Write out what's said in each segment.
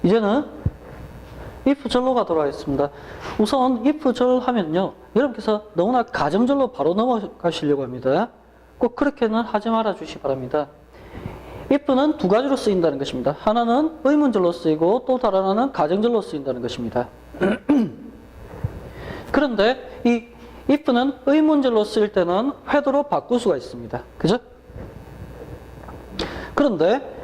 이제는 if 절로 가도록 하겠습니다. 우선 if 절 하면요, 여러분께서 너무나 가정절로 바로 넘어가시려고 합니다. 꼭 그렇게는 하지 말아 주시기 바랍니다. if는 두 가지로 쓰인다는 것입니다. 하나는 의문절로 쓰이고 또 다른 하나는 가정절로 쓰인다는 것입니다. 그런데 이 if는 의문절로 쓰일 때는 회도로 바꿀 수가 있습니다. 그죠? 그런데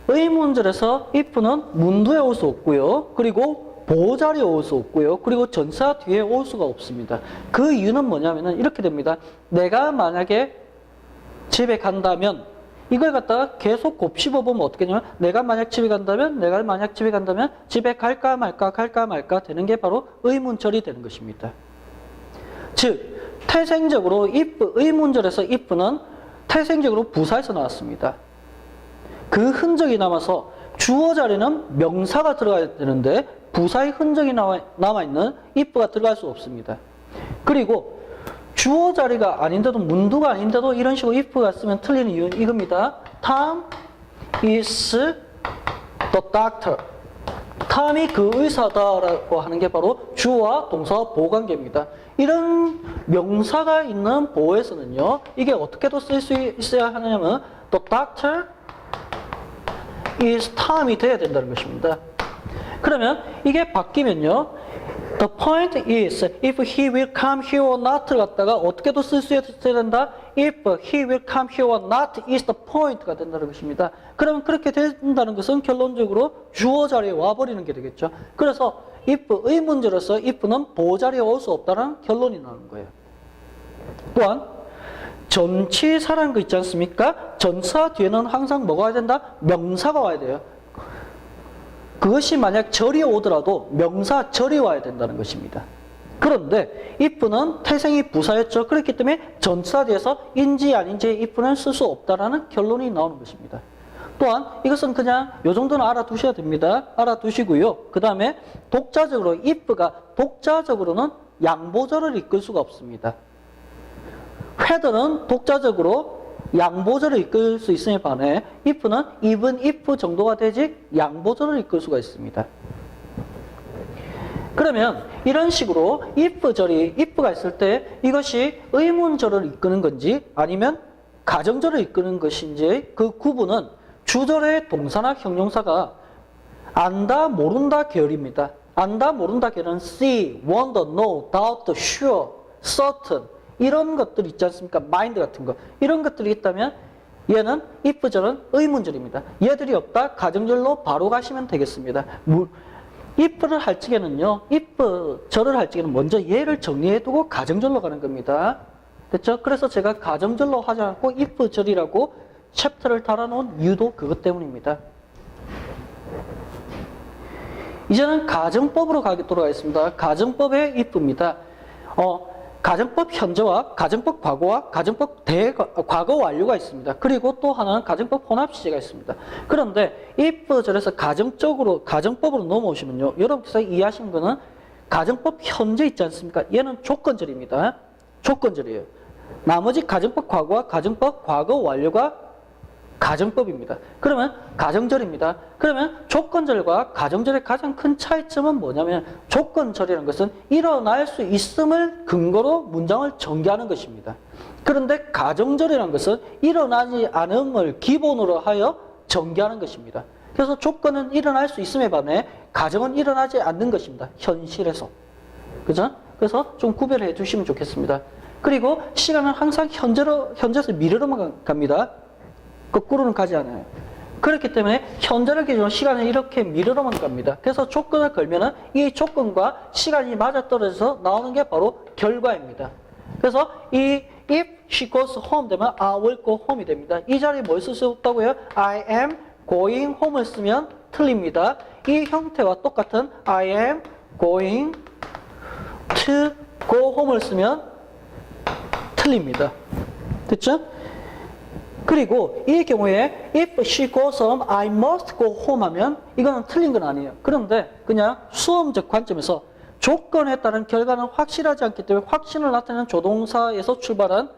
의문절에서 if는 문두에 올 수 없고요. 그리고 보호자리에 올 수 없고요. 그리고 전사 뒤에 올 수가 없습니다. 그 이유는 뭐냐면은 이렇게 됩니다. 내가 만약에 집에 간다면, 이걸 갖다가 계속 곱씹어보면 어떻게 되냐면, 내가 만약 집에 간다면 집에 갈까 말까 되는 게 바로 의문절이 되는 것입니다. 즉, 태생적으로 if, 의문절에서 if는 태생적으로 부사에서 나왔습니다. 그 흔적이 남아서 주어 자리는 명사가 들어가야 되는데 부사의 흔적이 남아있는 if가 들어갈 수 없습니다. 그리고 주어 자리가 아닌데도, 문두가 아닌데도 이런 식으로 if가 쓰면 틀리는 이유는 이겁니다. Tom is the doctor. 탐이 그 의사다라고 하는 게 바로 주어와 동사와 보호관계입니다. 이런 명사가 있는 보호에서는요, 이게 어떻게도 쓸 수 있어야 하냐면 the doctor is Tom이 돼야 된다는 것입니다. 그러면 이게 바뀌면요, the point is if he will come here or not 갖다가 어떻게도 쓸 수 있어야 된다. if he will come here or not is the point가 된다는 것입니다. 그러면 그렇게 된다는 것은 결론적으로 주어 자리에 와버리는 게 되겠죠. 그래서 if, 의문절에서 if는 보호 자리에 올 수 없다는 결론이 나는 거예요. 또한 전치사라는 거 있지 않습니까? 전사 뒤에는 항상 뭐가 와야 된다? 명사가 와야 돼요. 그것이 만약 절이 오더라도 명사 절이 와야 된다는 것입니다. 그런데 if는 태생이 부사였죠. 그렇기 때문에 전사 뒤에서 인지 아닌지 if는 쓸 수 없다라는 결론이 나오는 것입니다. 또한 이것은 그냥 이 정도는 알아두셔야 됩니다. 알아두시고요. 그 다음에 독자적으로 if가 독자적으로는 양보절을 이끌 수가 없습니다. 회들은 독자적으로 양보절을 이끌 수 있음에 반해 if는 even if 정도가 되지 양보절을 이끌 수가 있습니다. 그러면 이런 식으로 if가 있을 때 이것이 의문절을 이끄는 건지 아니면 가정절을 이끄는 것인지 그 구분은 주절의 동사나 형용사가 안다, 모른다 계열입니다. 안다, 모른다 계열은 see, wonder, know, doubt, sure, certain 이런 것들 있지 않습니까? 마인드 같은 거. 이런 것들이 있다면 얘는 if절은 의문절입니다. 얘들이 없다, 가정절로 바로 가시면 되겠습니다. if를 할 적에는요, if절을 할 적에는 먼저 얘를 정리해두고 가정절로 가는 겁니다. 됐죠? 그래서 제가 가정절로 하지 않고 if절이라고 챕터를 달아놓은 이유도 그것 때문입니다. 이제는 가정법으로 가도록 하겠습니다. 가정법의 if입니다. 가정법 현재와 가정법 과거와 가정법 과거 완료가 있습니다. 그리고 또 하나는 가정법 혼합 시제가 있습니다. 그런데 if절에서 가정법으로 넘어오시면요, 여러분께서 이해하신 거는 가정법 현재 있지 않습니까? 얘는 조건절입니다. 조건절이에요. 나머지 가정법 과거와 가정법 과거 완료가 가정법입니다. 그러면 가정절입니다. 그러면 조건절과 가정절의 가장 큰 차이점은 뭐냐면 조건절이라는 것은 일어날 수 있음을 근거로 문장을 전개하는 것입니다. 그런데 가정절이라는 것은 일어나지 않음을 기본으로 하여 전개하는 것입니다. 그래서 조건은 일어날 수 있음에 반해 가정은 일어나지 않는 것입니다. 현실에서. 그죠? 그래서 좀 구별해 주시면 좋겠습니다. 그리고 시간은 항상 현재에서 미래로만 갑니다. 거꾸로는 가지 않아요. 그렇기 때문에 현재를 기준으로 시간은 이렇게 미래로만 갑니다. 그래서 조건을 걸면은 이 조건과 시간이 맞아떨어져서 나오는 게 바로 결과입니다. 그래서 이 if she goes home 되면 I will go home이 됩니다. 이 자리에 뭘 쓸 수 없다고요? I am going home을 쓰면 틀립니다. 이 형태와 똑같은 I am going to go home을 쓰면 틀립니다. 됐죠? 그리고 이 경우에 if she goes home, I must go home 하면 이거는 틀린 건 아니에요. 그런데 그냥 수험적 관점에서 조건에 따른 결과는 확실하지 않기 때문에 확신을 나타내는 조동사에서 출발한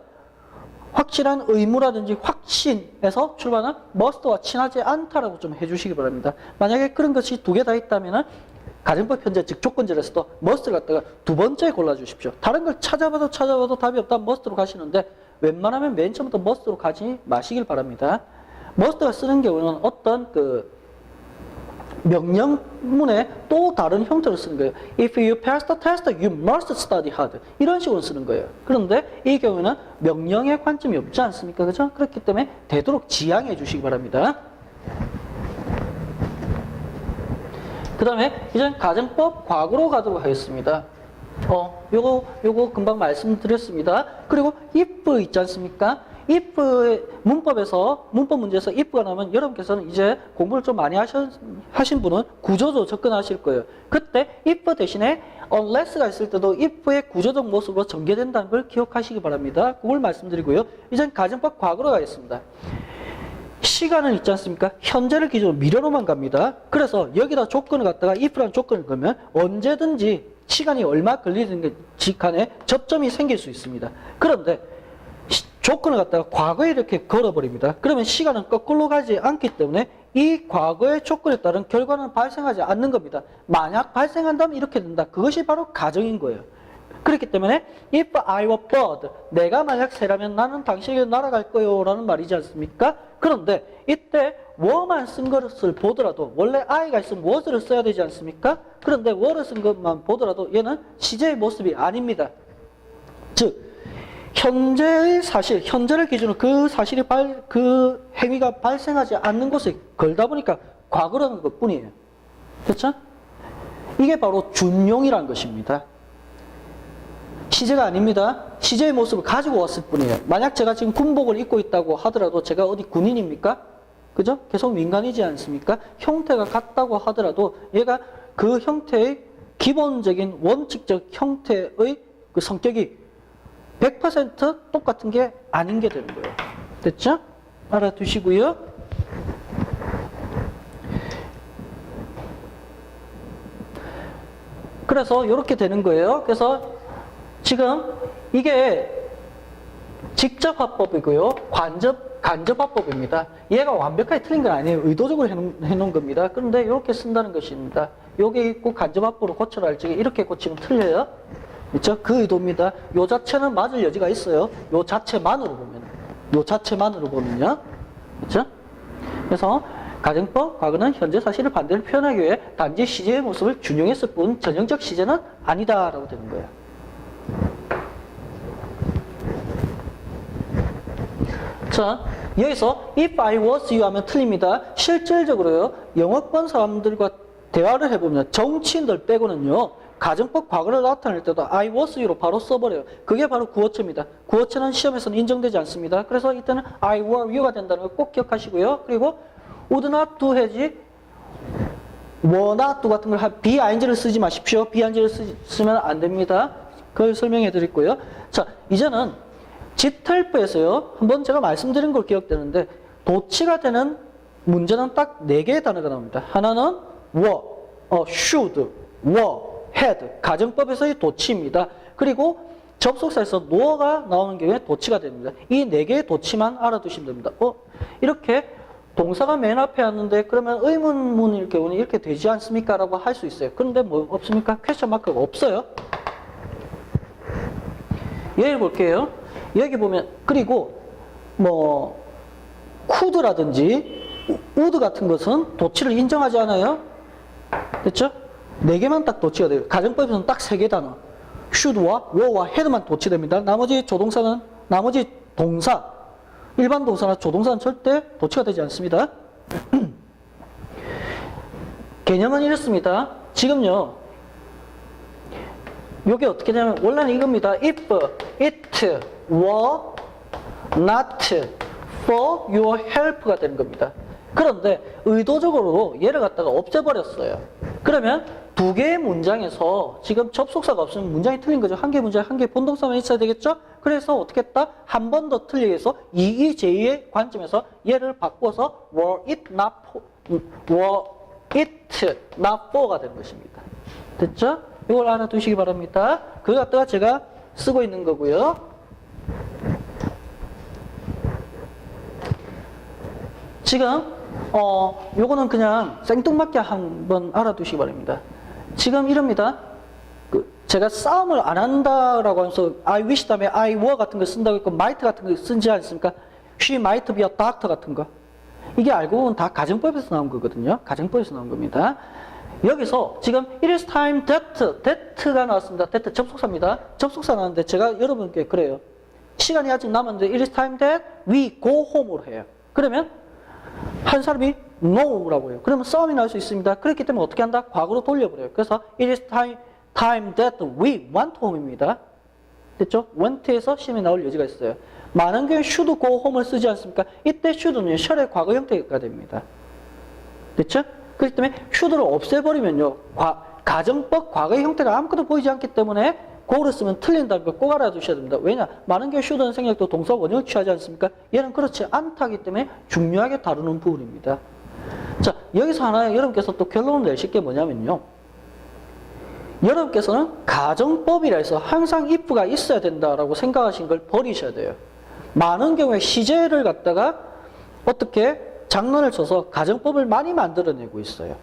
확실한 의무라든지 확신에서 출발하는 must와 친하지 않다라고 좀 해주시기 바랍니다. 만약에 그런 것이 두 개 다 있다면은 가정법 현재 즉 조건절에서도 must를 갖다가 두 번째 골라주십시오. 다른 걸 찾아봐도 답이 없다 must로 가시는데 웬만하면 맨 처음부터 must로 가지 마시길 바랍니다. must가 쓰는 경우는 어떤 그 명령문에 또 다른 형태로 쓰는 거예요. If you pass the test, you must study hard. 이런 식으로 쓰는 거예요. 그런데 이 경우에는 명령의 관점이 없지 않습니까? 그죠? 그렇기 때문에 되도록 지양해 주시기 바랍니다. 그 다음에 이제 가정법 과거로 가도록 하겠습니다. 요거 금방 말씀드렸습니다. 그리고 if 있지 않습니까? if의 문법에서, 문법 문제에서 if가 나오면 여러분께서는 이제 공부를 좀 많이 하신 분은 구조도 접근하실 거예요. 그때 if 대신에 unless가 있을 때도 if의 구조적 모습으로 전개된다는 걸 기억하시기 바랍니다. 그걸 말씀드리고요. 이제 가정법 과거로 가겠습니다. 시간은 있지 않습니까? 현재를 기준으로 미래로만 갑니다. 그래서 여기다 조건을 갖다가 if라는 조건을 걸면 언제든지 시간이 얼마 걸리든지 간에 접점이 생길 수 있습니다. 그런데 조건을 갖다가 과거에 이렇게 걸어버립니다. 그러면 시간은 거꾸로 가지 않기 때문에 이 과거의 조건에 따른 결과는 발생하지 않는 겁니다. 만약 발생한다면 이렇게 된다. 그것이 바로 가정인 거예요. 그렇기 때문에 if I were bird, 내가 만약 새라면 나는 당신에게 날아갈 거요 라는 말이지 않습니까? 그런데 이때 were만 쓴 것을 보더라도 원래 I가 있으면 was를 써야 되지 않습니까? 그런데 were를 쓴 것만 보더라도 얘는 시제의 모습이 아닙니다. 즉 현재의 사실, 현재를 기준으로 그 행위가 발생하지 않는 곳에 걸다 보니까 과거라는 것 뿐이에요. 그렇죠? 이게 바로 준용이라는 것입니다. 시제가 아닙니다. 시제의 모습을 가지고 왔을 뿐이에요. 만약 제가 지금 군복을 입고 있다고 하더라도 제가 어디 군인입니까? 그죠? 계속 민간이지 않습니까? 형태가 같다고 하더라도 얘가 그 형태의 기본적인 원칙적 형태의 그 성격이 100% 똑같은 게 아닌 게 되는 거예요. 됐죠? 알아두시고요. 그래서 이렇게 되는 거예요. 그래서 지금 이게 직접화법이고요. 간접화법입니다. 얘가 완벽하게 틀린 건 아니에요. 의도적으로 해놓은 겁니다. 그런데 이렇게 쓴다는 것입니다. 여기 있고 간접화법으로 고쳐라 할 적에 이렇게 고치면 틀려요. 그렇죠? 그 의도입니다. 요 자체는 맞을 여지가 있어요. 요 자체만으로 보면요. 그렇죠? 그래서 가정법, 과거는 현재 사실을 반대로 표현하기 위해 단지 시제의 모습을 준용했을 뿐 전형적 시제는 아니다라고 되는 거예요. 자, 여기서 if I was you 하면 틀립니다. 실질적으로요, 영어권 사람들과 대화를 해보면 정치인들 빼고는요, 가정법 과거를 나타낼 때도 I was you로 바로 써버려요. 그게 바로 구어체입니다. 구어체는 시험에서는 인정되지 않습니다. 그래서 이때는 I were you가 된다는 걸 꼭 기억하시고요. 그리고 would not do 해지 were not do 같은 걸 BING를 쓰지 마십시오. BING를 쓰면 안 됩니다. 그걸 설명해 드렸고요. 자, 이제는 집탈부에서요, 한번 제가 말씀드린 걸 기억되는데 도치가 되는 문제는 딱 4개의 단어가 나옵니다. 하나는 were, should, were, had, 가정법에서의 도치입니다. 그리고 접속사에서 no가 나오는 경우에 도치가 됩니다. 이 4개의 도치만 알아두시면 됩니다. 이렇게 동사가 맨 앞에 왔는데 그러면 의문문일 경우는 이렇게 되지 않습니까? 라고 할 수 있어요. 그런데 뭐 없습니까? 퀘스천 마크가 없어요. 예를 볼게요. 여기 보면, 그리고 뭐 could라든지 would 같은 것은 도치를 인정하지 않아요. 됐죠? 4개만 딱 도치가 돼요. 가정법에서는 딱 3개 단어. should와 were와 had만 도치됩니다. 나머지 동사, 일반 동사나 조동사는 절대 도치가 되지 않습니다. 개념은 이렇습니다. 지금요, 이게 어떻게 되냐면 원래는 이겁니다. If it were not for your help가 되는 겁니다. 그런데 의도적으로 얘를 갖다가 없애버렸어요. 그러면 2개의 문장에서 지금 접속사가 없으면 문장이 틀린 거죠. 1개 문장에 1개 본동사만 있어야 되겠죠? 그래서 어떻게 했다? 한 번 더 틀리게 해서 제2의 관점에서 얘를 바꿔서 were it not for가 되는 것입니다. 됐죠? 이걸 알아두시기 바랍니다. 그걸 갖다가 제가 쓰고 있는 거고요. 지금 요거는 그냥 생뚱맞게 한번 알아두시기 바랍니다. 지금 이럽니다. 제가 싸움을 안 한다라고 하면서 I wish 다음에 I were 같은 거 쓴다고 했고 might 같은 거 쓰지 않습니까? She might be a doctor 같은 거. 이게 알고 보면 다 가정법에서 나온 거거든요. 가정법에서 나온 겁니다. 여기서 지금 it is time that가 나왔습니다. that 접속사입니다. 접속사 나왔는데 제가 여러분께 그래요. 시간이 아직 남았는데 it is time that we go home으로 해요. 그러면 한 사람이 no라고 해요. 그러면 싸움이 날 수 있습니다. 그렇기 때문에 어떻게 한다? 과거로 돌려버려요. 그래서 it is time that we went home입니다. 됐죠? went에서 시험에 나올 여지가 있어요. 많은 경우에 should go home을 쓰지 않습니까? 이때 should는 shall의 과거 형태가 됩니다. 됐죠? 그렇기 때문에 should를 없애버리면요. 가정법 과거의 형태가 아무것도 보이지 않기 때문에 go를 쓰면 틀린다는 걸 꼭 알아두셔야 됩니다. 왜냐? 많은 경우 should는 생략도 동사 원형을 취하지 않습니까? 얘는 그렇지 않다기 때문에 중요하게 다루는 부분입니다. 자, 여기서 하나 여러분께서 또 결론을 내실 게 뭐냐면요. 여러분께서는 가정법이라 해서 항상 if가 있어야 된다라고 생각하신 걸 버리셔야 돼요. 많은 경우에 시제를 갖다가 어떻게 장난을 쳐서 가정법을 많이 만들어내고 있어요.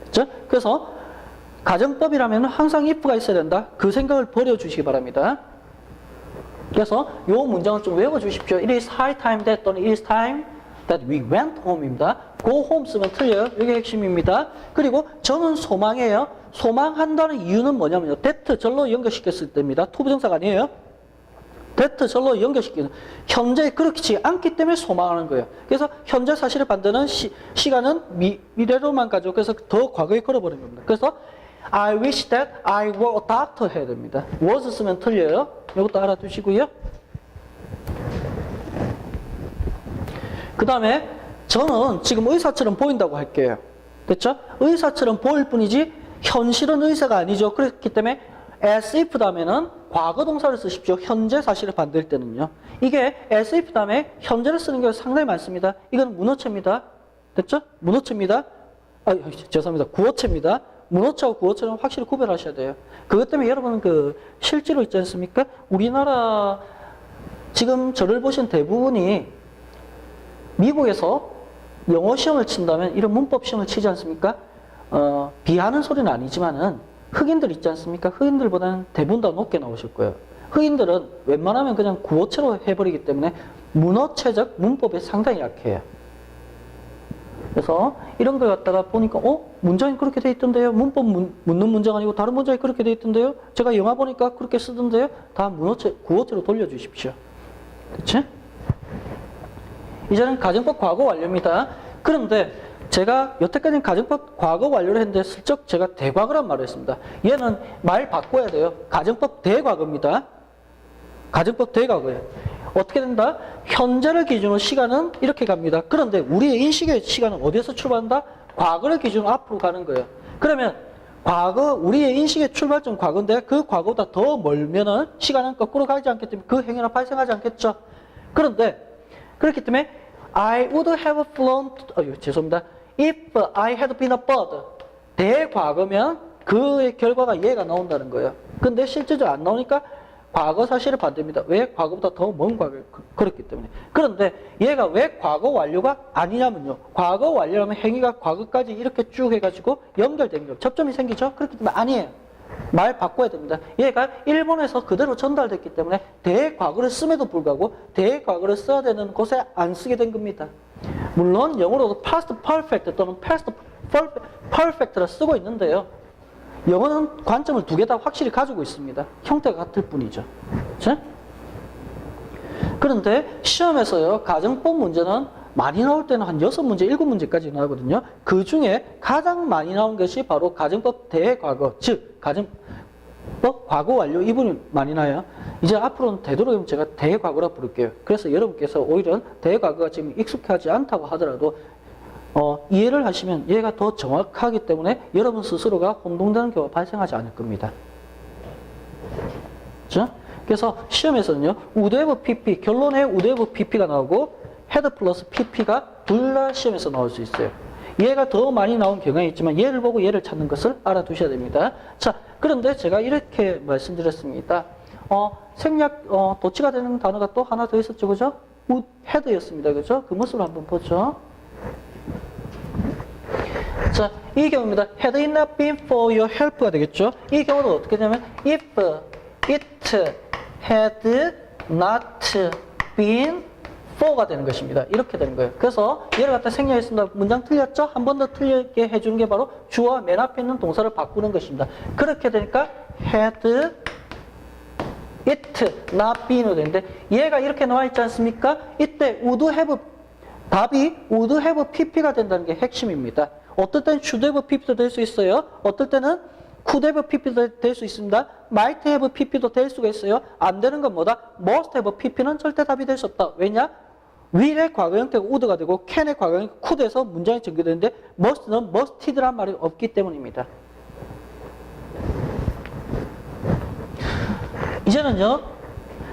그렇죠? 그래서 가정법이라면 항상 if가 있어야 된다. 그 생각을 버려주시기 바랍니다. 그래서 이 문장을 좀 외워주십시오. It is high time that 또는 it is time that we went home입니다. go home 쓰면 틀려요. 이게 핵심입니다. 그리고 저는 소망해요. 소망한다는 이유는 뭐냐면요. that 절로 연결시켰을 때입니다. 투부정사가 아니에요. that 절로 연결시키는. 현재 그렇지 않기 때문에 소망하는 거예요. 그래서 현재 사실을 반대는 시간은 미래로만 가죠. 그래서 더 과거에 걸어버린 겁니다. 그래서 I wish that I were a doctor 해야 됩니다. was 쓰면 틀려요. 이것도 알아두시고요. 그 다음에 저는 지금 의사처럼 보인다고 할게요. 됐죠? 의사처럼 보일 뿐이지 현실은 의사가 아니죠. 그렇기 때문에 as if 다음에는 과거 동사를 쓰십시오. 현재 사실을 반대일 때는요. 이게 as if 다음에 현재를 쓰는 경우가 상당히 많습니다. 이건 문어체입니다. 됐죠? 문어체입니다. 죄송합니다. 구어체입니다. 문어체하고 구어체는 확실히 구별하셔야 돼요. 그것 때문에 여러분은 실제로 있지 않습니까? 우리나라 지금 저를 보신 대부분이 미국에서 영어 시험을 친다면 이런 문법 시험을 치지 않습니까? 비하는 소리는 아니지만은 흑인들 있지 않습니까? 흑인들보다는 대부분 다 높게 나오실 거예요. 흑인들은 웬만하면 그냥 구어체로 해버리기 때문에 문어체적 문법에 상당히 약해요. 그래서 이런 걸 갖다가 보니까 문장이 그렇게 돼 있던데요. 문법 묻는 문장 아니고 다른 문장이 그렇게 돼 있던데요. 제가 영화 보니까 그렇게 쓰던데요. 다 문어체, 구어체로 돌려주십시오. 그치? 이제는 가정법 과거 완료입니다. 그런데 제가 여태까지는 가정법 과거 완료를 했는데 슬쩍 제가 대과거란 말을 했습니다. 얘는 말 바꿔야 돼요. 가정법 대과거입니다. 가정법 대과거예요. 어떻게 된다? 현재를 기준으로 시간은 이렇게 갑니다. 그런데 우리의 인식의 시간은 어디에서 출발한다? 과거를 기준으로 앞으로 가는 거예요. 그러면 과거, 우리의 인식의 출발점 과거인데 그 과거보다 더 멀면은 시간은 거꾸로 가지 않기 때문에 그 행위는 발생하지 않겠죠. 그런데 그렇기 때문에 I would have flown, 죄송합니다. If I had been a bird. 대과거면 그의 결과가 얘가 나온다는 거예요. 근데 실제적으로 안 나오니까 과거 사실을 반대입니다. 왜? 과거보다 더 먼 과거에 그렇기 때문에. 그런데 얘가 왜 과거 완료가 아니냐면요. 과거 완료라면 행위가 과거까지 이렇게 쭉 해가지고 연결된 거예요. 접점이 생기죠? 그렇기 때문에 아니에요. 말 바꿔야 됩니다. 얘가 일본에서 그대로 전달됐기 때문에 대과거를 씀에도 불구하고 대과거를 써야 되는 곳에 안 쓰게 된 겁니다. 물론 영어로도 past perfect 또는 past perfect를 쓰고 있는데요. 영어는 관점을 두 개 다 확실히 가지고 있습니다. 형태가 같을 뿐이죠. 그렇죠? 그런데 시험에서요. 가정법 문제는 많이 나올 때는 한 6문제, 7문제까지 나오거든요. 그 중에 가장 많이 나온 것이 바로 가정법 대과거, 즉 가정법 과거 완료 이 부분이 많이 나요. 이제 앞으로는 되도록이면 제가 대과거라 부를게요. 그래서 여러분께서 오히려 대과거가 지금 익숙하지 않다고 하더라도 이해를 하시면 얘가 더 정확하기 때문에 여러분 스스로가 혼동되는 경우가 발생하지 않을 겁니다. 그렇죠? 그래서 시험에서는요. would have pp, 결론에 would have pp가 나오고 had 플러스 pp가 둘 다 시험에서 나올 수 있어요. 얘가 더 많이 나온 경향이 있지만 얘를 보고 얘를 찾는 것을 알아두셔야 됩니다. 자, 그런데 제가 이렇게 말씀드렸습니다. 생략, 도치가 되는 단어가 또 하나 더 있었죠. 그죠? would had였습니다. 그죠? 그 모습을 한번 보죠. 자, 이 경우입니다. Had it not been for your help가 되겠죠. 이 경우는 어떻게 되냐면 if it had not been for가 되는 것입니다. 이렇게 되는 거예요. 그래서 얘를 갖다 생략했습니다. 문장 틀렸죠? 한 번 더 틀리게 해주는 게 바로 주어와 맨 앞에 있는 동사를 바꾸는 것입니다. 그렇게 되니까 had it not been으로 되는데 얘가 이렇게 나와 있지 않습니까? 이때 would have 답이 would have pp가 된다는 게 핵심입니다. 어떨 때는 should have pp도 될 수 있어요. 어떨 때는 could have pp도 될 수 있습니다. might have pp도 될 수가 있어요. 안 되는 건 뭐다? must have pp는 절대 답이 될 수 없다. 왜냐? will의 과거 형태가 would가 되고 can의 과거 형태가 could에서 문장이 전개되는데 must는 musted란 말이 없기 때문입니다. 이제는요.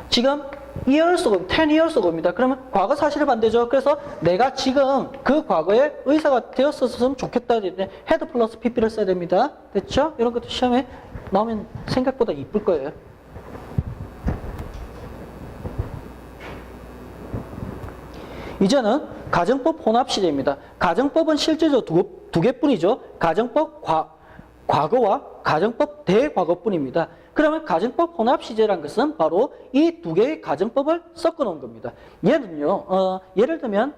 지금 years ago, 10 years ago입니다. 그러면 과거 사실의 반대죠. 그래서 내가 지금 그 과거에 의사가 되었었으면 좋겠다 했는데 had 플러스 pp를 써야 됩니다. 됐죠? 이런 것도 시험에 나오면 생각보다 이쁠 거예요. 이제는 가정법 혼합 시제입니다. 가정법은 실제적으로 두 개뿐이죠. 가정법 과거와 가정법 대과거뿐입니다. 그러면 가정법 혼합 시제란 것은 바로 이 두 개의 가정법을 섞어 놓은 겁니다. 얘는요, 예를 들면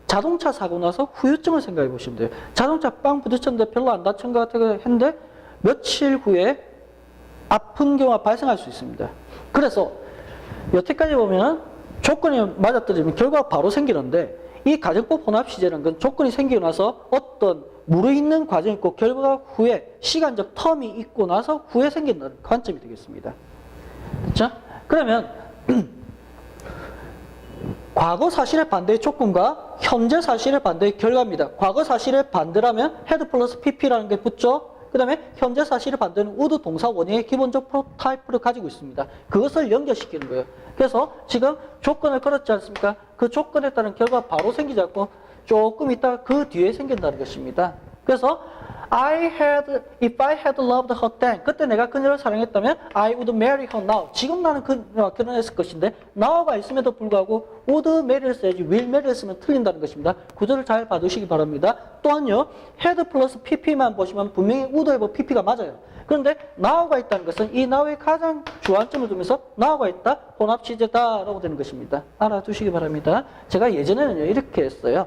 자동차 사고 나서 후유증을 생각해 보시면 돼요. 자동차 빵 부딪혔는데 별로 안 다친 것 같아서 했는데 며칠 후에 아픈 경우가 발생할 수 있습니다. 그래서 여태까지 보면 조건이 맞아떨어지면 결과가 바로 생기는데 이 가정법 혼합 시제라는 건 조건이 생기고 나서 어떤 무르익는 과정이 있고 결과 후에 시간적 텀이 있고 나서 후에 생긴다는 관점이 되겠습니다. 그렇죠? 그러면 과거 사실의 반대의 조건과 현재 사실의 반대의 결과입니다. 과거 사실의 반대라면 had 플러스 pp라는 게 붙죠. 그 다음에 현재 사실의 반대는 would 동사 원형의 기본적 프로타입을 가지고 있습니다. 그것을 연결시키는 거예요. 그래서 지금 조건을 걸었지 않습니까? 그 조건에 따른 결과가 바로 생기지 않고 조금 있다가 그 뒤에 생긴다는 것입니다. 그래서 if I had loved her then, 그때 내가 그녀를 사랑했다면 I would marry her now. 지금 나는 그녀와 결혼했을 것인데 now가 있음에도 불구하고 would marry를 써야지 will marry를 쓰면 틀린다는 것입니다. 구조를 잘 봐두시기 바랍니다. 또한요, had 플러스 pp만 보시면 분명히 would have pp가 맞아요. 그런데 now가 있다는 것은 이 now의 가장 주안점을 두면서 now가 있다, 혼합 시제다라고 되는 것입니다. 알아두시기 바랍니다. 제가 예전에는요 이렇게 했어요.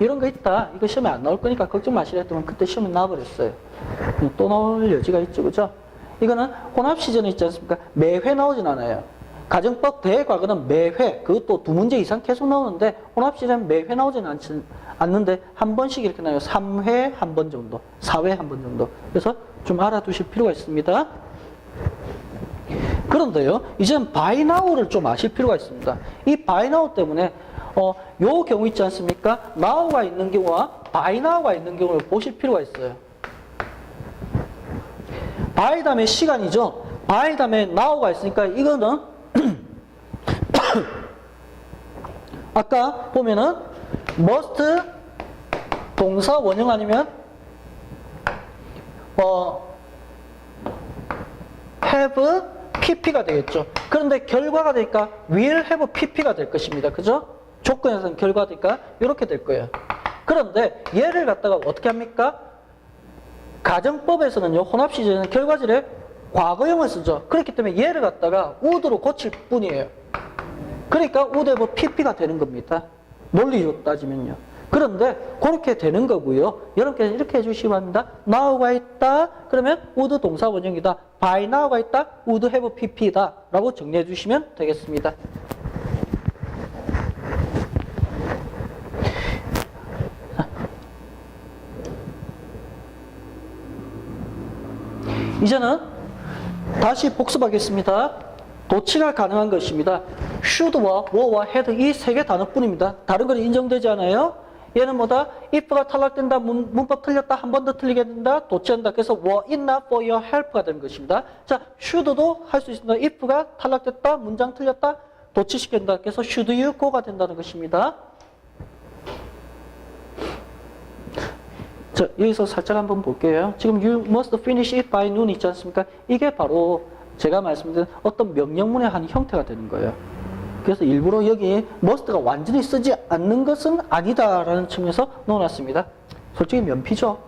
이런 거 있다. 이거 시험에 안 나올 거니까 걱정 마시라 했더니 그때 시험에 나와버렸어요. 또 나올 여지가 있죠. 그죠? 이거는 혼합 시제는 있지 않습니까? 매회 나오진 않아요. 가정법 대과거는 매회, 그것도 두 문제 이상 계속 나오는데 혼합 시제는 매회 나오진 않는데 한 번씩 이렇게 나와요. 3회 한 번 정도, 4회 한 번 정도. 그래서 좀 알아두실 필요가 있습니다. 그런데요, 이제는 by now를 좀 아실 필요가 있습니다. 이 by now 때문에 요 경우 있지 않습니까? now가 있는 경우와 by now가 있는 경우를 보실 필요가 있어요. by 다음에 시간이죠. by 다음에 now가 있으니까 이거는 아까 보면은 must 동사 원형 아니면 have pp가 되겠죠. 그런데 결과가 되니까 will have pp가 될 것입니다. 그죠? 조건에서는 결과가 되니까 이렇게 될 거예요. 그런데 얘를 갖다가 어떻게 합니까? 가정법에서는요, 혼합 시제는 결과질에 과거형을 쓰죠. 그렇기 때문에 얘를 갖다가 would로 고칠 뿐이에요. 그러니까 would have pp가 되는 겁니다. 논리로 따지면요. 그런데 그렇게 되는 거고요. 여러분께서 이렇게 해주시기 바랍니다. now가 있다. 그러면 would 동사 원형이다. by now가 있다. would have pp다. 라고 정리해 주시면 되겠습니다. 이제는 다시 복습하겠습니다. 도치가 가능한 것입니다. should와 were와 had 이 세 개 단어뿐입니다. 다른 건 인정되지 않아요. 얘는 뭐다? if가 탈락된다, 문법 틀렸다, 한 번 더 틀리게 된다, 도치한다. 그래서 were it not for your help가 되는 것입니다. 자, should도 할 수 있습니다. if가 탈락됐다, 문장 틀렸다, 도치시킨다. 그래서 should you go가 된다는 것입니다. 자, 여기서 살짝 한번 볼게요. 지금 you must finish it by noon 있지 않습니까? 이게 바로 제가 말씀드린 어떤 명령문의 한 형태가 되는 거예요. 그래서 일부러 여기 must가 완전히 쓰지 않는 것은 아니다라는 측면에서 넣어놨습니다. 솔직히 면피죠.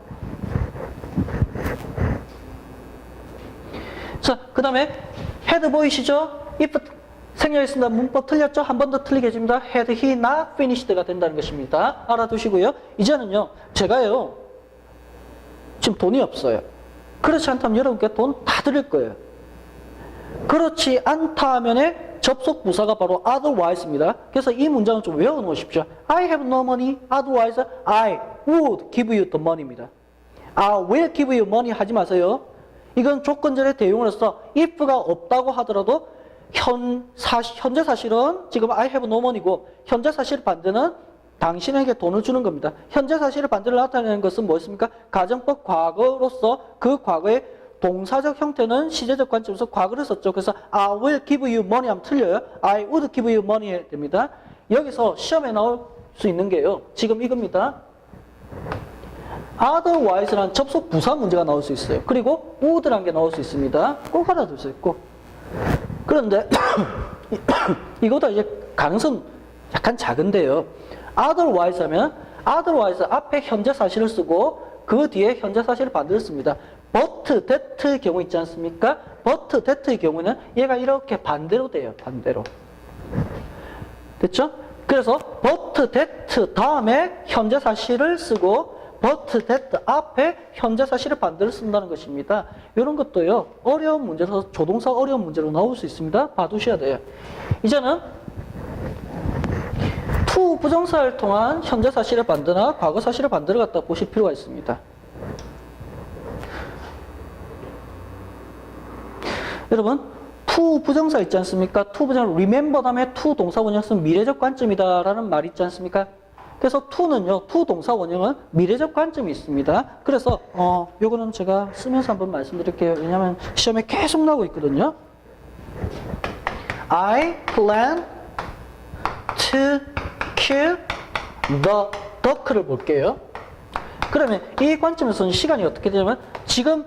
자, 그 다음에 had 보이시죠? if 생략했습니다. 문법 틀렸죠? 한 번 더 틀리게 해줍니다. had he not finished가 된다는 것입니다. 알아두시고요. 이제는요, 제가요, 지금 돈이 없어요. 그렇지 않다면 여러분께 돈 다 드릴 거예요. 그렇지 않다 하면의 접속 부사가 바로 otherwise입니다. 그래서 이 문장을 좀 외워놓으십시오. I have no money, otherwise I would give you the money입니다. I will give you money 하지 마세요. 이건 조건절의 대용으로서 if가 없다고 하더라도 현재 사실은 지금 I have no money고 현재 사실 반대는 당신에게 돈을 주는 겁니다. 현재 사실의 반대를 나타내는 것은 뭐였습니까? 가정법 과거로서 그 과거의 동사적 형태는 시제적 관점에서 과거를 썼죠. 그래서 I will give you money 하면 틀려요. I would give you money 해야 됩니다. 여기서 시험에 나올 수 있는 게요. 지금 이겁니다. otherwise라는 접속 부사 문제가 나올 수 있어요. 그리고 would라는 게 나올 수 있습니다. 꼭 알아두세요. 꼭. 그런데 이거보다 이제 가능성 약간 작은데요. otherwise 하면 otherwise 앞에 현재 사실을 쓰고 그 뒤에 현재 사실을 반대로 씁니다. but, that의 경우 있지 않습니까? but, that의 경우는 얘가 이렇게 반대로 돼요. 반대로. 됐죠? 그래서 but, that 다음에 현재 사실을 쓰고 but, that 앞에 현재 사실을 반대로 쓴다는 것입니다. 이런 것도요. 어려운 문제로 조동사 어려운 문제로 나올 수 있습니다. 봐두셔야 돼요. 이제는 to 부정사를 통한 현재 사실의 반대나 과거 사실의 반대를 갖다 보실 필요가 있습니다. 여러분, to 부정사 있지 않습니까? to 부정사, remember 다음에 to 동사 원형은 미래적 관점이다라는 말이 있지 않습니까? 그래서 to는요, to 동사 원형은 미래적 관점이 있습니다. 그래서 요거는 제가 쓰면서 한번 말씀드릴게요. 왜냐하면 시험에 계속 나오고 있거든요. I plan to kill the duck를 볼게요. 그러면 이 관점에서는 시간이 어떻게 되냐면 지금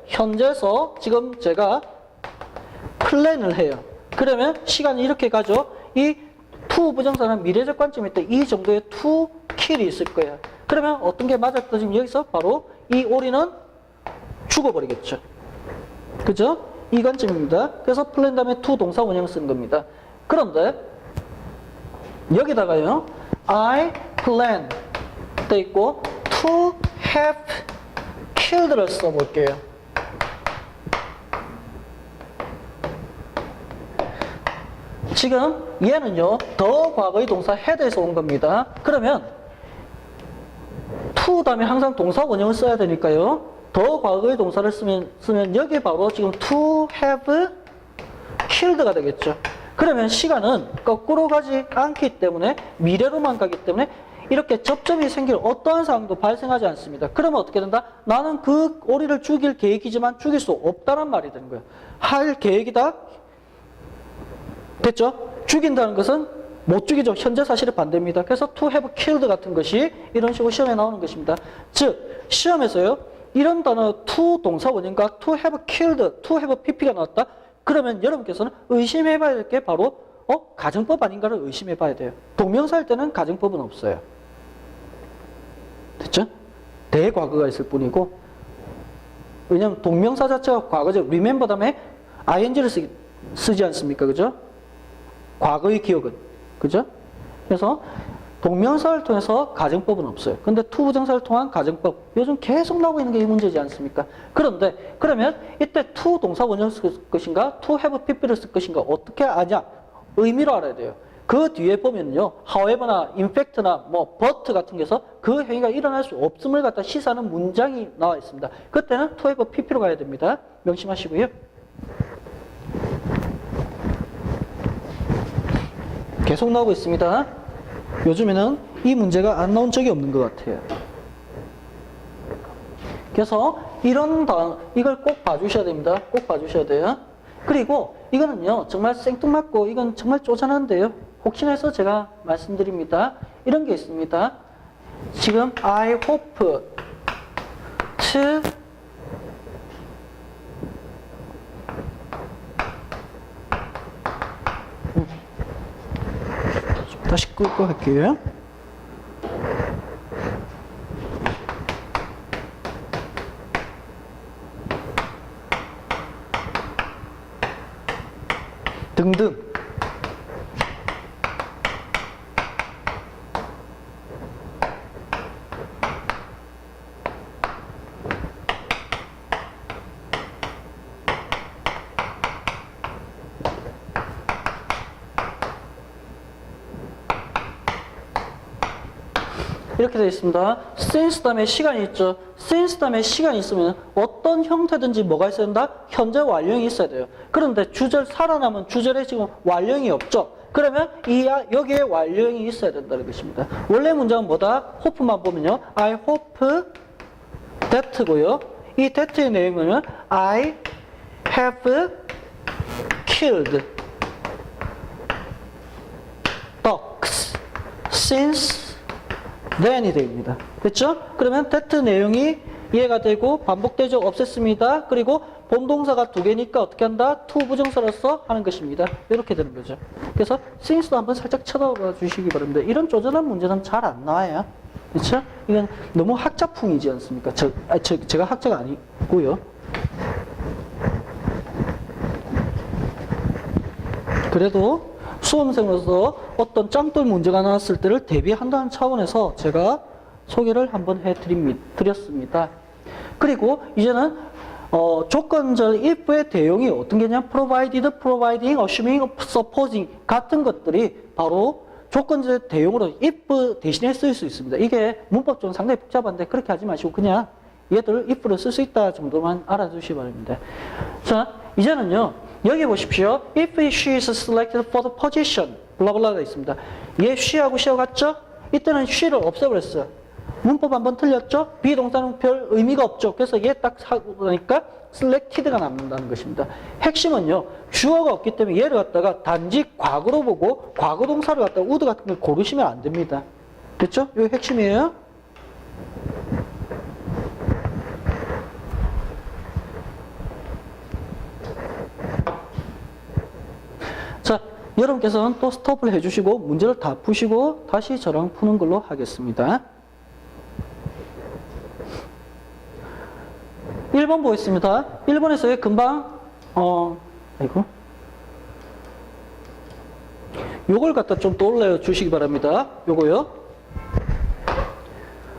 현재에서 지금 제가 플랜을 해요. 그러면 시간이 이렇게 가죠. 이 to 부정사는 미래적 관점일 때 이 정도의 to kill이 있을 거예요. 그러면 어떤 게 맞았다? 지금 여기서 바로 이 오리는 죽어버리겠죠. 그죠? 이 관점입니다. 그래서 플랜 다음에 to 동사 원형 쓴 겁니다. 그런데 여기다가요, I plan 돼 있고 to have killed를 써볼게요. 지금 얘는요, 더 과거의 동사 had에서 온 겁니다. 그러면 to 다음에 항상 동사 원형을 써야 되니까요. 더 과거의 동사를 쓰면 여기 바로 지금 to have killed가 되겠죠. 그러면 시간은 거꾸로 가지 않기 때문에 미래로만 가기 때문에 이렇게 접점이 생길 어떠한 상황도 발생하지 않습니다. 그러면 어떻게 된다? 나는 그 오리를 죽일 계획이지만 죽일 수 없다는 말이 되는 거예요. 할 계획이다? 됐죠? 죽인다는 것은 못 죽이죠. 현재 사실의 반대입니다. 그래서 to have killed 같은 것이 이런 식으로 시험에 나오는 것입니다. 즉, 시험에서요, 이런 단어 to 동사 원형과 to have killed, to have pp가 나왔다? 그러면 여러분께서는 의심해봐야 될 게 바로 가정법 아닌가를 의심해봐야 돼요. 동명사일 때는 가정법은 없어요. 됐죠? 대과거가 있을 뿐이고, 왜냐하면 동명사 자체가 과거죠. remember 다음에 ing를 쓰지 않습니까? 그죠? 과거의 기억은. 그죠? 그래서 동명사를 통해서 가정법은 없어요. 근데 to 부정사를 통한 가정법, 요즘 계속 나오고 있는 게 이 문제지 않습니까? 그런데 그러면 이때 to 동사 원형을 쓸 것인가, to have pp를 쓸 것인가 어떻게 아냐? 의미로 알아야 돼요. 그 뒤에 보면요, however나 infact나 뭐 but 같은 게서 그 행위가 일어날 수 없음을 갖다 시사하는 문장이 나와 있습니다. 그때는 to have pp로 가야 됩니다. 명심하시고요. 계속 나오고 있습니다. 요즘에는 이 문제가 안 나온 적이 없는 것 같아요. 그래서 이런 이걸 꼭 봐주셔야 됩니다. 꼭 봐주셔야 돼요. 그리고 이거는요, 정말 생뚱맞고 이건 정말 쪼잔한데요. 혹시나 해서 제가 말씀드립니다. 이런 게 있습니다. 지금 I hope to 다시 끌고 갈게요. 등등. 이렇게 되어 있습니다. since 다음에 시간이 있죠. since 다음에 시간이 있으면 어떤 형태든지 뭐가 있어야 된다? 현재 완료형이 있어야 돼요. 그런데 주절 살아남은 주절에 지금 완료형이 없죠. 그러면 여기에 완료형이 있어야 된다는 것입니다. 원래 문장은 뭐다? hope만 보면요. I hope that고요. 이 that의 내용은 I have killed ducks since then이 됩니다. 됐죠? 그러면 that 내용이 이해가 되고 반복되죠? 없앴습니다. 그리고 본동사가 두 개니까 어떻게 한다? to 부정사로서 하는 것입니다. 이렇게 되는 거죠. 그래서 since도 한번 살짝 쳐다봐 주시기 바랍니다. 이런 쪼잔한 문제는 잘 안 나와요. 그렇죠? 이건 너무 학자풍이지 않습니까? 제가 학자가 아니고요. 그래도 수험생으로서 어떤 짱돌 문제가 나왔을 때를 대비한다는 차원에서 제가 소개를 한번 해드렸습니다. 그리고 이제는 조건절 if의 대용이 어떤 게냐? provided, providing, assuming, supposing 같은 것들이 바로 조건절 대용으로 if 대신에 쓸 수 있습니다. 이게 문법적으로 상당히 복잡한데 그렇게 하지 마시고 그냥 얘들 if를 쓸 수 있다 정도만 알아두시기 바랍니다. 자, 이제는요. 여기 보십시오. If she is selected for the position, 블라블라가 있습니다. 얘 she하고 she가 같죠? 이때는 she를 없애버렸어요. 문법 한번 틀렸죠? 비동사는 별 의미가 없죠. 그래서 얘 딱 사고 나니까 selected가 남는다는 것입니다. 핵심은요. 주어가 없기 때문에 얘를 갖다가 단지 과거로 보고 과거 동사를 갖다가 would 같은 걸 고르시면 안 됩니다. 됐죠? 이게 핵심이에요. 자, 여러분께서는 또 스톱을 해주시고 문제를 다 푸시고 다시 저랑 푸는 걸로 하겠습니다. 1번 보겠습니다. 1번에서 금방 요걸 갖다 좀 떠올려 주시기 바랍니다. 요거요.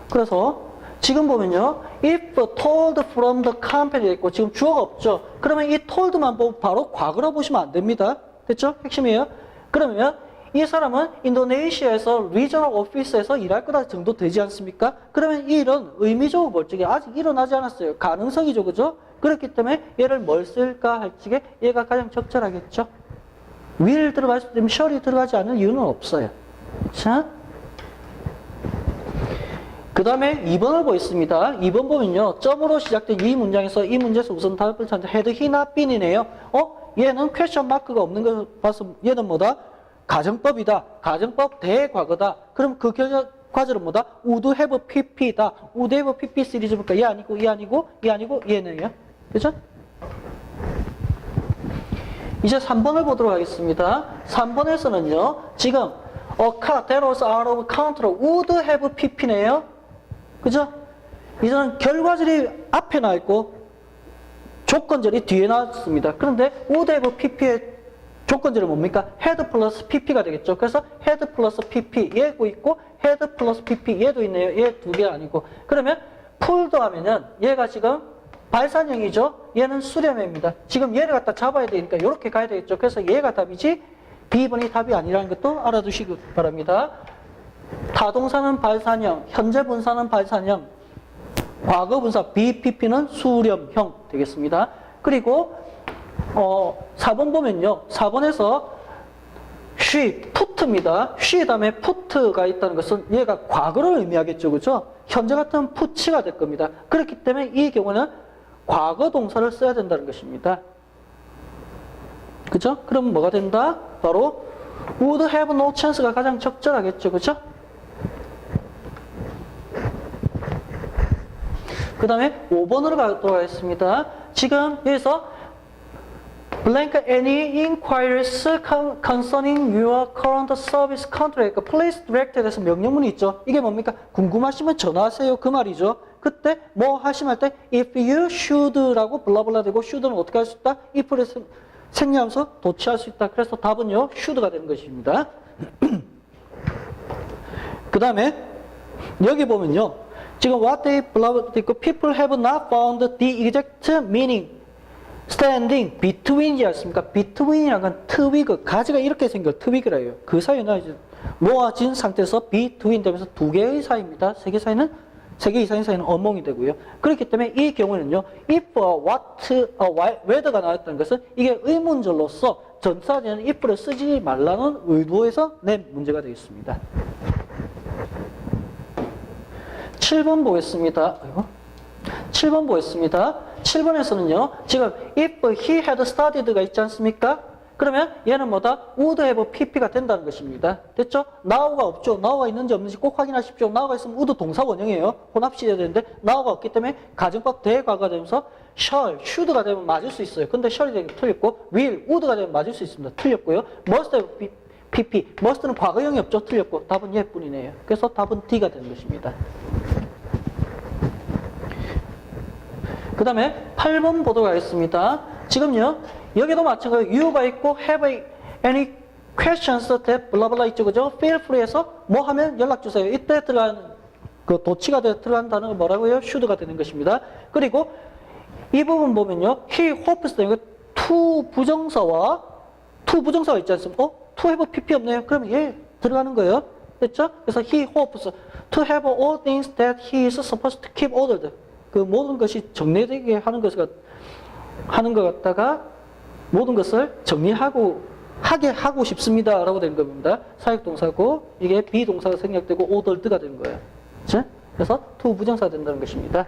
그래서 지금 보면요. if told from the company 있고 지금 주어가 없죠. 그러면 이 told만 보고 바로 과거로 보시면 안 됩니다. 됐죠? 핵심이에요. 그러면 이 사람은 인도네시아에서 리저널 오피스에서 일할 거다 정도 되지 않습니까? 그러면 이 일은 의미적으로 볼 적에 아직 일어나지 않았어요. 가능성이죠. 그죠? 그렇기 때문에 얘를 뭘 쓸까 할 적에 얘가 가장 적절하겠죠? will 들어갈 수 있으면 shall이 들어가지 않을 이유는 없어요. 자, 그 다음에 2번을 보겠습니다. 2번 보면요. 점으로 시작된 이 문장에서 이 문제에서 우선 답을 찾는데 had he not been이네요. 얘는 퀘스천 마크가 없는 걸 봐서 얘는 뭐다? 가정법이다. 가정법 대과거다. 그럼 그 과제는 뭐다? would have pp다. would have pp 시리즈 볼까? 얘 아니고, 얘 아니고, 얘 아니고, 얘네요. 그죠? 이제 3번을 보도록 하겠습니다. 3번에서는요. 지금 a car that was out of control would have pp네요. 그죠? 이제는 결과절이 앞에 나 있고 조건절이 뒤에 나왔습니다. 그런데 would have pp의 조건절은 뭡니까? had 플러스 pp가 되겠죠. 그래서 had 플러스 pp 얘도 있고 had 플러스 pp 얘도 있네요. 얘 두 개 아니고. 그러면 풀도 하면은 얘가 지금 발산형이죠. 얘는 수렴형입니다. 지금 얘를 갖다 잡아야 되니까 이렇게 가야 되겠죠. 그래서 얘가 답이지 B번이 답이 아니라는 것도 알아두시기 바랍니다. 타동사는 발산형, 현재 분사는 발산형, 과거 분사 BPP는 수렴형 되겠습니다. 그리고 4번 보면요. 4번에서 she, put입니다. she 다음에 put가 있다는 것은 얘가 과거를 의미하겠죠. 그죠? 현재 같은 put가 될 겁니다. 그렇기 때문에 이 경우는 과거 동사를 써야 된다는 것입니다. 그죠? 그럼 뭐가 된다? 바로 would have no chance가 가장 적절하겠죠. 그죠? 그 다음에 5번으로 가도록 하겠습니다. 지금 여기서 blank any inquiries concerning your current service contract, please direct에서 명령문이 있죠. 이게 뭡니까? 궁금하시면 전화하세요. 그 말이죠. 그때 뭐 하시면 할 때 if you should라고 블라블라 되고 should는 어떻게 할 수 있다? if를 생략하면서 도취할 수 있다. 그래서 답은요, should가 되는 것입니다. 그 다음에 여기 보면요, 지금 what they people have not found the exact meaning standing between이지 않습니까? between이라는 건 트위그, 가지가 이렇게 생겨 트위그라요. 그 사이는 이제 모아진 상태에서 between 되면서 두 개의 사이입니다. 세 개 사이는, 세 개 이상의 사이는 어몽이 되고요. 그렇기 때문에 이 경우에는요, if, what, whether가 나왔다는 것은 이게 의문절로서 전사제는 if를 쓰지 말라는 의도에서 낸 문제가 되겠습니다. 7번 보겠습니다. 7번 보겠습니다. 7번에서는요, 지금 if he had studied가 있지 않습니까? 그러면 얘는 뭐다? would have pp가 된다는 것입니다. 됐죠? now가 없죠. now가 있는지 없는지 꼭 확인하십시오. now가 있으면 would 동사 원형이에요. 혼합시해야 되는데 now가 없기 때문에 가정법 대과가 되면서 shall, should가 되면 맞을 수 있어요. 근데 shall이 되면 틀렸고 will, would가 되면 맞을 수 있습니다. 틀렸고요. must have pp, must는 과거형이 없죠. 틀렸고 답은 얘뿐이네요. 그래서 답은 D가 되는 것입니다. 그 다음에 8번 보도록 하겠습니다. 지금요, 여기도 마찬가지로 you가 있고 have any questions that blah blah 있죠. 그죠? feel free 해서 뭐 하면 연락 주세요. 이때 들어간, 그 도치가 들어간 단어가 뭐라고요? should가 되는 것입니다. 그리고 이 부분 보면요, he hopes 되는 거 to 부정사와 있지 않습니까? to have pp 없네요. 그러면 얘 들어가는 거예요. 됐죠? 그래서 he hopes to have all things that he is supposed to keep ordered. 그 모든 것이 정리되게 하는 것 갖다가 모든 것을 하게 하고 싶습니다. 라고 되는 겁니다. 사역동사고, 이게 비동사가 생략되고 ordered가 되는 거예요. 그래서 to 부정사가 된다는 것입니다.